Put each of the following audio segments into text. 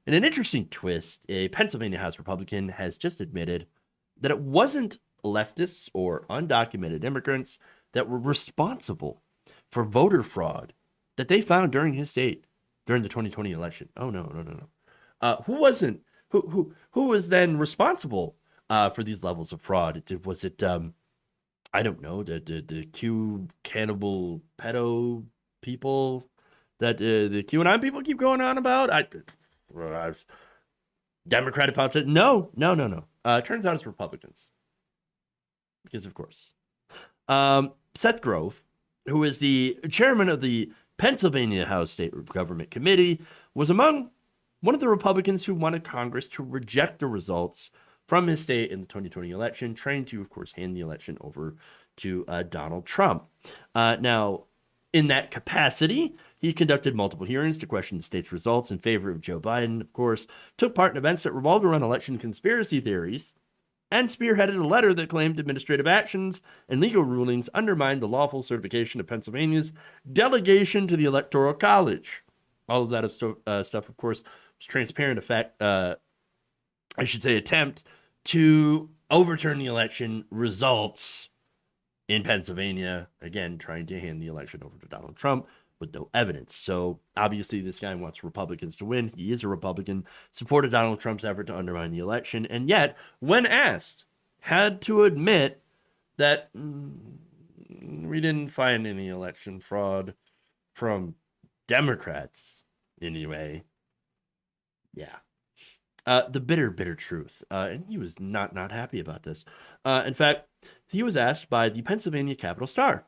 In an interesting twist, a Pennsylvania House Republican has just admitted that it wasn't leftists or undocumented immigrants that were responsible for voter fraud that they found during his state during the 2020 election. Oh no, no, no, no. Who wasn't? Who was then responsible for these levels of fraud? Was it I don't know, the Q cannibal pedo people that the QAnon people keep going on about? I Democratic politics? No, no, no, no. Turns out it's Republicans because, of course, Seth Grove, who is the chairman of the Pennsylvania House State Government Committee, was among one of the Republicans who wanted Congress to reject the results from his state in the 2020 election, trying to, of course, hand the election over to Donald Trump. Now, in that capacity, he conducted multiple hearings to question the state's results in favor of Joe Biden, of course, took part in events that revolved around election conspiracy theories, and spearheaded a letter that claimed administrative actions and legal rulings undermined the lawful certification of Pennsylvania's delegation to the Electoral College. All of that stuff, of course, was transparent attempt to overturn the election results in Pennsylvania, again, trying to hand the election over to Donald Trump with no evidence. So obviously this guy wants Republicans to win. He is a Republican, supported Donald Trump's effort to undermine the election, and yet, when asked, had to admit that we didn't find any election fraud from Democrats anyway. Yeah. The bitter, bitter truth. And he was not happy about this. In fact, he was asked by the Pennsylvania Capital Star.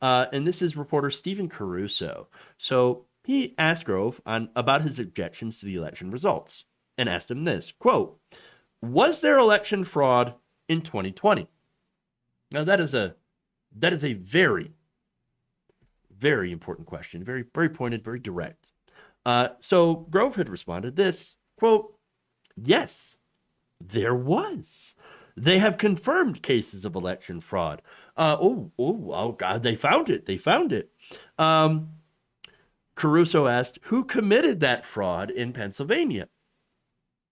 And this is reporter Stephen Caruso. So he asked Grove about his objections to the election results and asked him this, quote, was there election fraud in 2020? Now, that is a very, very important question. Very, very pointed, very direct. So Grove had responded this, quote, yes, there was. They have confirmed cases of election fraud. Oh, God, they found it. They found it. Caruso asked, who committed that fraud in Pennsylvania?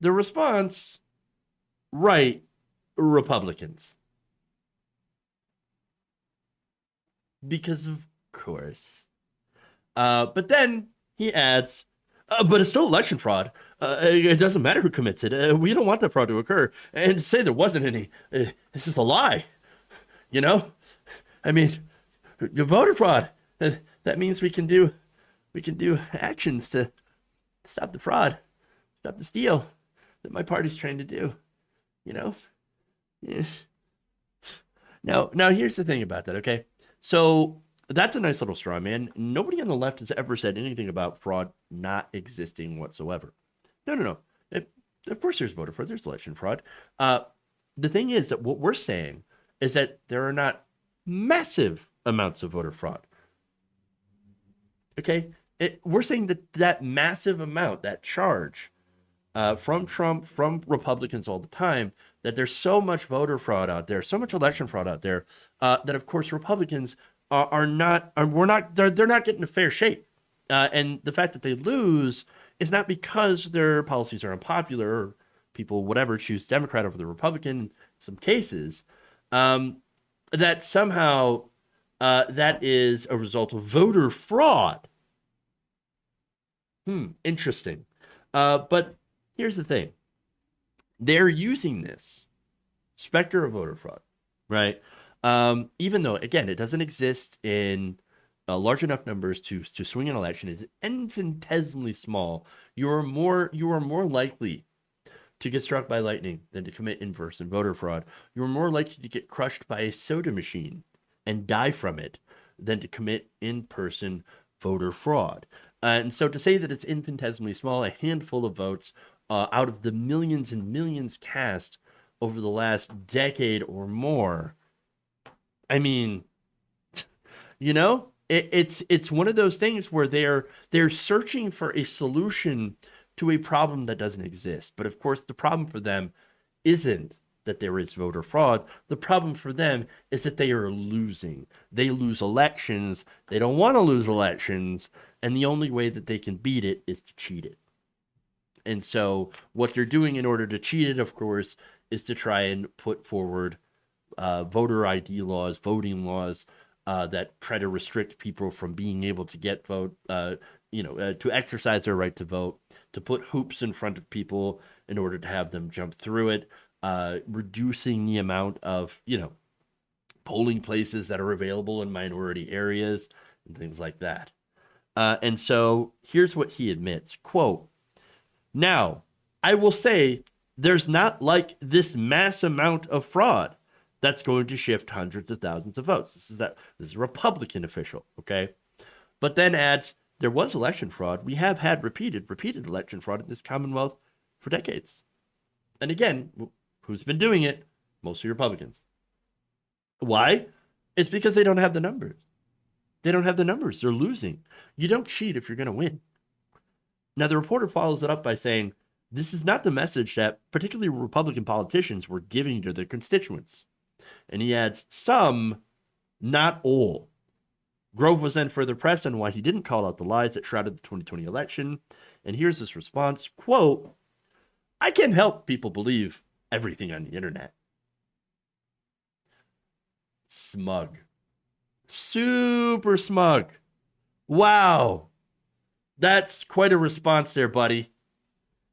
The response, right, Republicans. Because of course. But then he adds, but it's still election fraud. It doesn't matter who commits it. We don't want that fraud to occur. And to say there wasn't any, this is a lie. You know, I mean, the voter fraud. That means we can do actions to stop the fraud, stop the steal that my party's trying to do. You know. Yeah. Now here's the thing about that. Okay, so that's a nice little straw man. Nobody on the left has ever said anything about fraud not existing whatsoever. No. Of course there's voter fraud. There's election fraud. The thing is that what we're saying is that there are not massive amounts of voter fraud. Okay? We're saying that massive amount, that charge from Trump, from Republicans all the time, that there's so much voter fraud out there, so much election fraud out there, that of course Republicans they're not getting a fair shake. And the fact that they lose is not because their policies are unpopular or people, whatever, choose Democrat over the Republican in some cases, that somehow that is a result of voter fraud. Interesting. But here's the thing. They're using this specter of voter fraud, right? Even though, again, it doesn't exist in large enough numbers to swing an election, is infinitesimally small. You are more likely to get struck by lightning than to commit in-person voter fraud. You're more likely to get crushed by a soda machine and die from it than to commit in-person voter fraud. And so to say that it's infinitesimally small, a handful of votes out of the millions and millions cast over the last decade or more, I mean, you know, it's one of those things where they're searching for a solution to a problem that doesn't exist. But of course, the problem for them isn't that there is voter fraud. The problem for them is that they are losing. They lose elections. They don't want to lose elections. And the only way that they can beat it is to cheat it. And so what they're doing in order to cheat it, of course, is to try and put forward voter ID laws, voting laws that try to restrict people from being able to get vote, to exercise their right to vote, to put hoops in front of people in order to have them jump through it, reducing the amount of, polling places that are available in minority areas and things like that. And so here's what he admits, quote, "Now, I will say there's not like this mass amount of fraud that's going to shift hundreds of thousands of votes." This is a Republican official, okay? But then adds, "There was election fraud. We have had repeated election fraud in this Commonwealth for decades." And again, who's been doing it? Mostly Republicans. Why? It's because they don't have the numbers. They don't have the numbers. They're losing. You don't cheat if you're going to win. Now, the reporter follows it up by saying, "This is not the message that particularly Republican politicians were giving to their constituents." And he adds, "Some, not all." Grove was then further pressed on why he didn't call out the lies that shrouded the 2020 election. And here's his response, quote, "I can't help people believe everything on the internet." Smug. Super smug. Wow. That's quite a response there, buddy.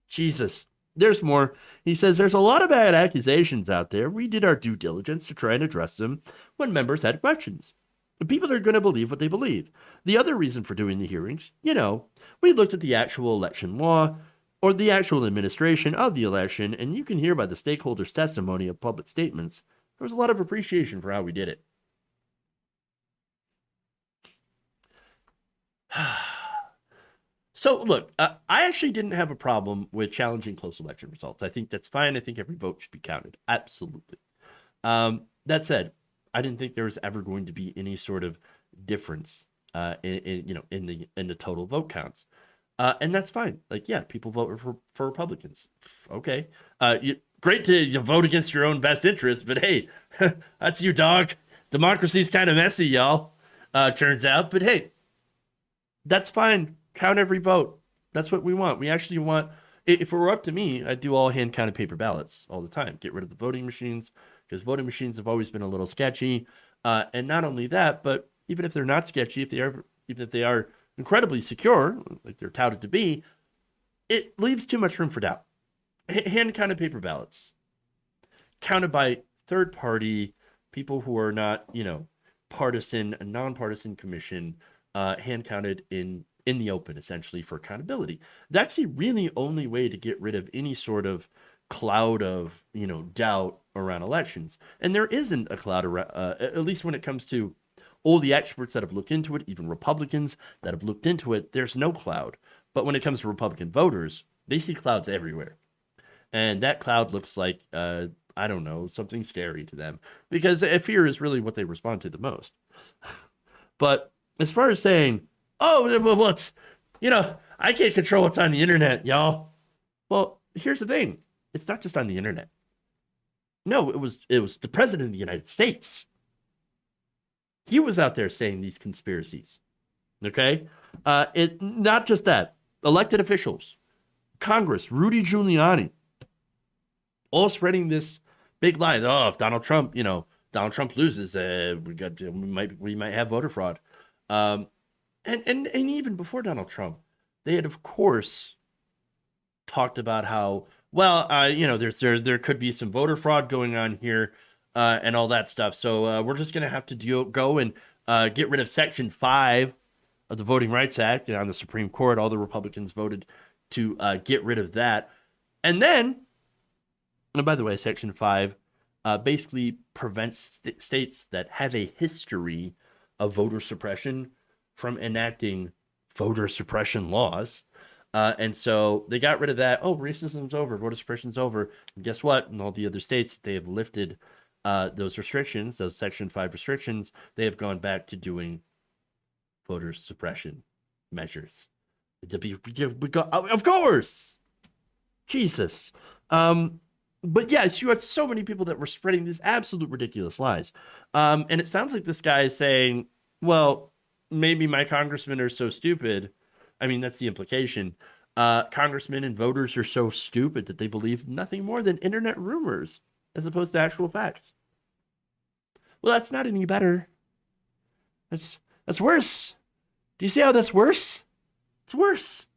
Jesus. There's more. He says, "There's a lot of bad accusations out there. We did our due diligence to try and address them when members had questions. People are going to believe what they believe. The other reason for doing the hearings, we looked at the actual election law or the actual administration of the election, and you can hear by the stakeholders' testimony of public statements, there was a lot of appreciation for how we did it." So, look, I actually didn't have a problem with challenging close election results. I think that's fine. I think every vote should be counted. Absolutely. That said, I didn't think there was ever going to be any sort of difference in the total vote counts. And that's fine. Like, yeah, people vote for Republicans. Okay. Great to vote against your own best interest, but hey, that's you, dog. Democracy's kind of messy, y'all. Turns out. But hey, that's fine. Count every vote. That's what we want. We actually want, if it were up to me, I'd do all hand counted paper ballots all the time. Get rid of the voting machines, because voting machines have always been a little sketchy. And not only that, but even if they're not sketchy, even if they are incredibly secure, like they're touted to be, it leaves too much room for doubt. Hand counted paper ballots, counted by third party people who are not, partisan, a nonpartisan commission, hand counted in the open, essentially, for accountability. That's the really only way to get rid of any sort of cloud of, doubt around elections. And there isn't a cloud around, at least when it comes to all the experts that have looked into it, even Republicans that have looked into it, there's no cloud. But when it comes to Republican voters, they see clouds everywhere. And that cloud looks like, I don't know, something scary to them, because fear is really what they respond to the most. But as far as saying, "Oh, well, it's, I can't control what's on the internet, y'all." Well, here's the thing. It's not just on the internet. No, it was the president of the United States. He was out there saying these conspiracies. Okay? Not just that. Elected officials, Congress, Rudy Giuliani, all spreading this big lie. Oh, if Donald Trump loses, we might have voter fraud. And even before Donald Trump, they had, of course, talked about how, well, there could be some voter fraud going on here, and all that stuff. So we're just going to have to go and get rid of Section 5 of the Voting Rights Act. On the Supreme Court, all the Republicans voted to get rid of that. And then, and by the way, Section 5 basically prevents states that have a history of voter suppression from enacting voter suppression laws. And so they got rid of that. Oh, racism's over, voter suppression's over. And guess what? In all the other states, they have lifted those restrictions, those Section 5 restrictions. They have gone back to doing voter suppression measures. Of course! Jesus. But yes, you had so many people that were spreading these absolute ridiculous lies. And it sounds like this guy is saying, well, maybe my congressmen are so stupid. I mean, that's the implication. Congressmen and voters are so stupid that they believe nothing more than internet rumors as opposed to actual facts. Well, that's not any better. That's worse. Do you see how that's worse? It's worse.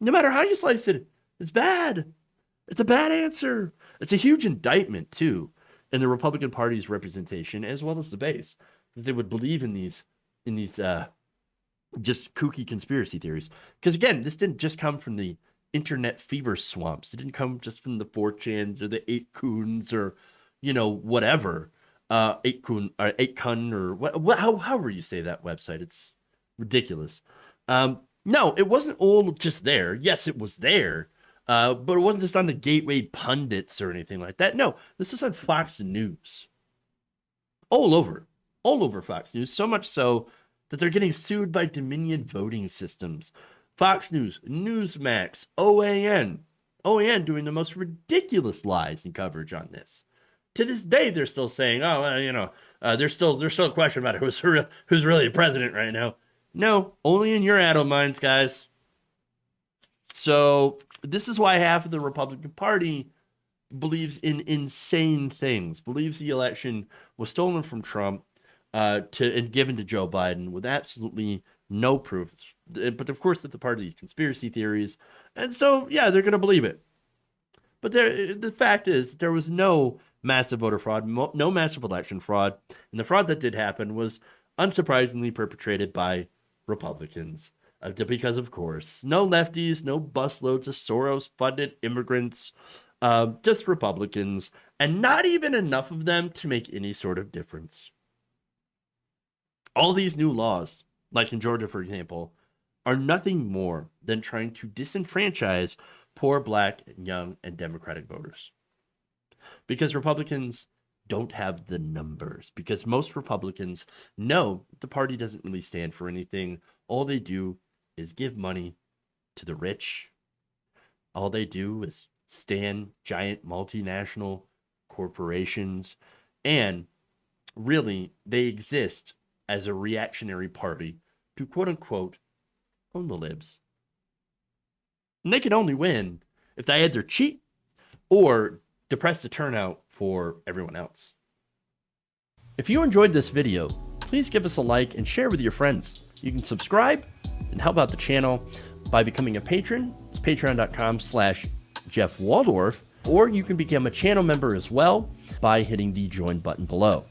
No matter how you slice it, it's bad. It's a bad answer. It's a huge indictment, too, in the Republican Party's representation as well as the base, that they would believe in these just kooky conspiracy theories. Because again, this didn't just come from the internet fever swamps. It didn't come just from the 4chans or the 8kuns or, whatever. 8kun or what however you say that website. It's ridiculous. No, it wasn't all just there. Yes, it was there. But it wasn't just on the gateway pundits or anything like that. No, this was on Fox News. All over Fox News. So much so that they're getting sued by Dominion Voting Systems. Fox News, Newsmax, OAN doing the most ridiculous lies and coverage on this. To this day, they're still saying, there's still a question about who's really the president right now. No, only in your adult minds, guys. So this is why half of the Republican Party believes in insane things, believes the election was stolen from Trump and given to Joe Biden with absolutely no proof. But of course, it's a part of the conspiracy theories. And so, yeah, they're going to believe it. But the fact is, there was no massive voter fraud, no massive election fraud. And the fraud that did happen was unsurprisingly perpetrated by Republicans. Because, of course, no lefties, no busloads of Soros-funded immigrants, just Republicans, and not even enough of them to make any sort of difference. All these new laws, like in Georgia, for example, are nothing more than trying to disenfranchise poor Black, young, and Democratic voters. Because Republicans don't have the numbers. Because most Republicans know the party doesn't really stand for anything. All they do is give money to the rich. All they do is stand giant multinational corporations. And really, they exist as a reactionary party to quote unquote own the libs. And they can only win if they either cheat or depress the turnout for everyone else. If you enjoyed this video, please give us a like and share with your friends. You can subscribe and help out the channel by becoming a patron. It's patreon.com/Jeff Waldorf, or you can become a channel member as well by hitting the join button below.